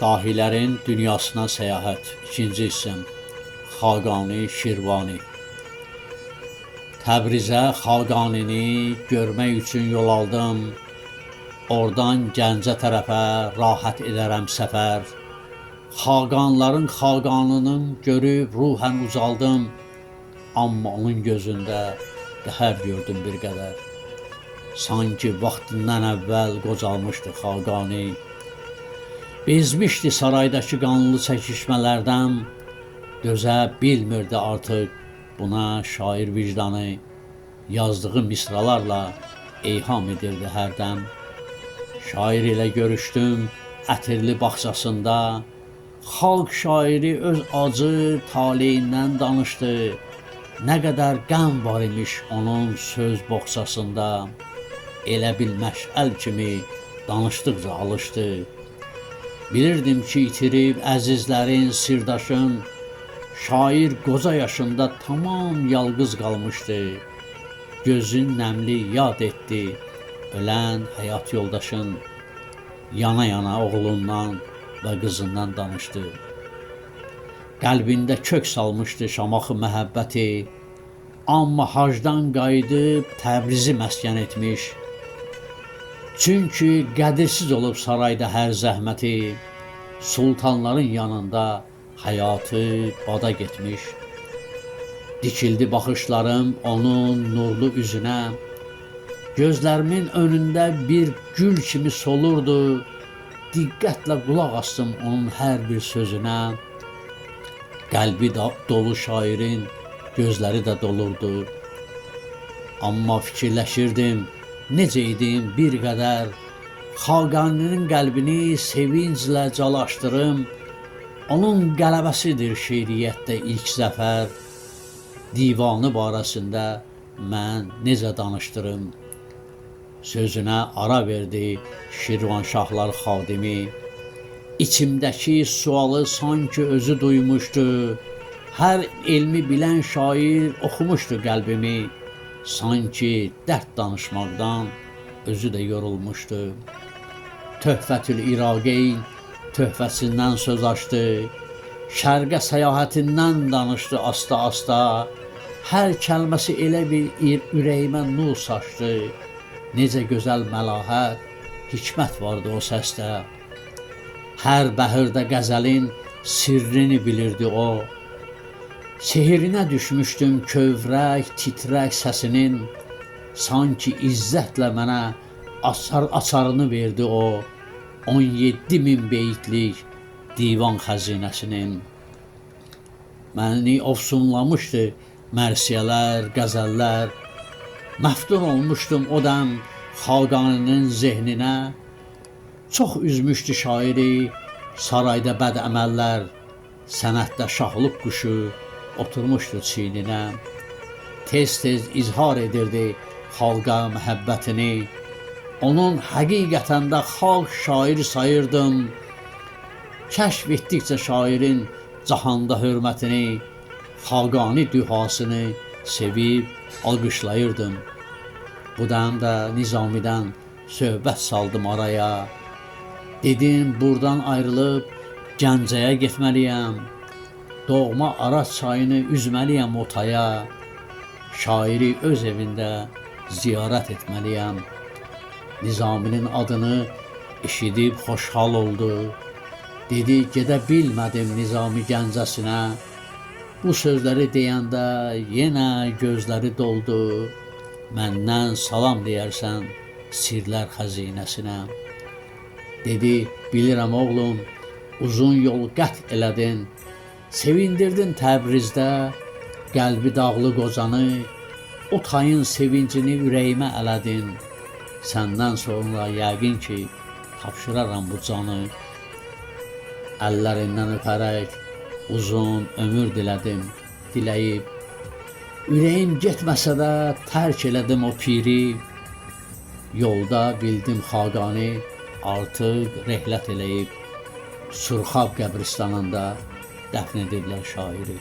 Dahilərin dünyasına səyahət. İkinci hissəm. Xaqani Şirvani. Təbrizə Xaqanini görmək üçün yol aldım. Oradan Gəncə tərəfə rahat edərəm səfər. Xaqanların xaqanının görüb ruhən ucaldım. Amma onun gözündə qəhər gördüm bir qədər. Sanki vaxtından əvvəl qocalmışdı Xaqani. Bezmişdi saraydakı qanlı çəkişmələrdən, dözə bilmirdi artıq buna şair vicdanı, yazdığı misralarla eyham edirdi hərdən. Şair ilə görüşdüm ətirli bağçasında, xalq şairi öz acı taleyindən danışdı. Nə qədər qəm var imiş onun söz boğçasında, elə bil məşəl kimi danışdıqca alışdı. Bilirdim ki, itirib əzizlərin, sirdaşın, şair qoca yaşında tamam yalqız qalmışdı. Gözün nəmli yad etdi ölən həyat yoldaşın, yana-yana oğlundan və qızından danışdı. Qəlbində kök salmışdı Şamaxı məhəbbəti, amma hacdan qayıdıb Təbrizi məskən etmiş. Çünki qədirsiz olub sarayda hər zəhməti, sultanların yanında həyatı bada getmiş. Dikildi baxışlarım onun nurlu üzünə, gözlərimin önündə bir gül kimi solurdu. Diqqətlə qulaq asdım onun hər bir sözünə. Qəlbi dolu şairin gözləri də dolurdu. Amma fikirləşirdim, necə idim bir qədər, Xaqaninin qəlbini sevinclə calaşdırım. Onun qələbəsidir şeiriyyətdə ilk zəfər. Divanı barəsində mən necə danışdırım. Sözünə ara verdi Şirvanşahlar xadimi. İçimdəki sualı sanki özü duymuşdu. Hər elmi bilən şair oxumuşdu qəlbimi. Sanki dərd danışmaqdan özü də yorulmuşdu. Töhfətül İraqeyn töhfəsindən söz açdı. Şərqə səyahətindən danışdı asta-asta. Hər kəlməsi elə bir ürəyimə nur saçdı. Necə gözəl məlahət, hikmət vardı o səsdə. Hər bəhirdə qəzəlin sirrini bilirdi o. Sehirinə düşmüşdüm kövrək, titrək səsinin. Sanki izzətlə mənə açarını verdi o. 17.000 beytlik divan xəzinəsinin. Məni ofsunlamışdı mərsiyələr, qəzəllər. Məftun olmuşdum o dəm Xaqaninin zehninə. Çox üzmüşdü şairi sarayda bəd əməllər. Sənətdə şahlıq quşu oturmuşdu çiyninə. Tez-tez izhar edirdi xalqa məhəbbətini. Onun həqiqətən də xalq şairi sayırdım. Kəşf etdikcə şairin cahanda hörmətini, Xaqani dühasını sevib alqışlayırdım. Bu dəm də Nizamidən söhbət saldım araya. Dedim, buradan ayrılıb Gəncəyə getməliyəm. Doğma Araz çayını üzməliyəm otaya. Şairi öz evində ziyarət etməliyəm. Nizaminin adını eşidib xoşhal oldu. Dedi, gedə bilmədim Nizami Gəncəsinə. Bu sözləri deyəndə yenə gözləri doldu. Məndən salam deyərsən sirlər xəzinəsinə. Dedi, bilirəm oğlum, uzun yol qət elədin. Sevindirdin Təbrizdə qəlbi dağlı qocanı. O tayın sevincini ürəyimə ələdin. Səndən sonra yəqin ki, tapşıraram bu canı. Əllərindən öpərək uzun ömür dilədim, diləyib. Ürəyim getməsə də tərk elədim o piri. Yolda bildim Xaqani artıq rehlət eləyib. Surxab qəbristanında dəfn ediblər şairi.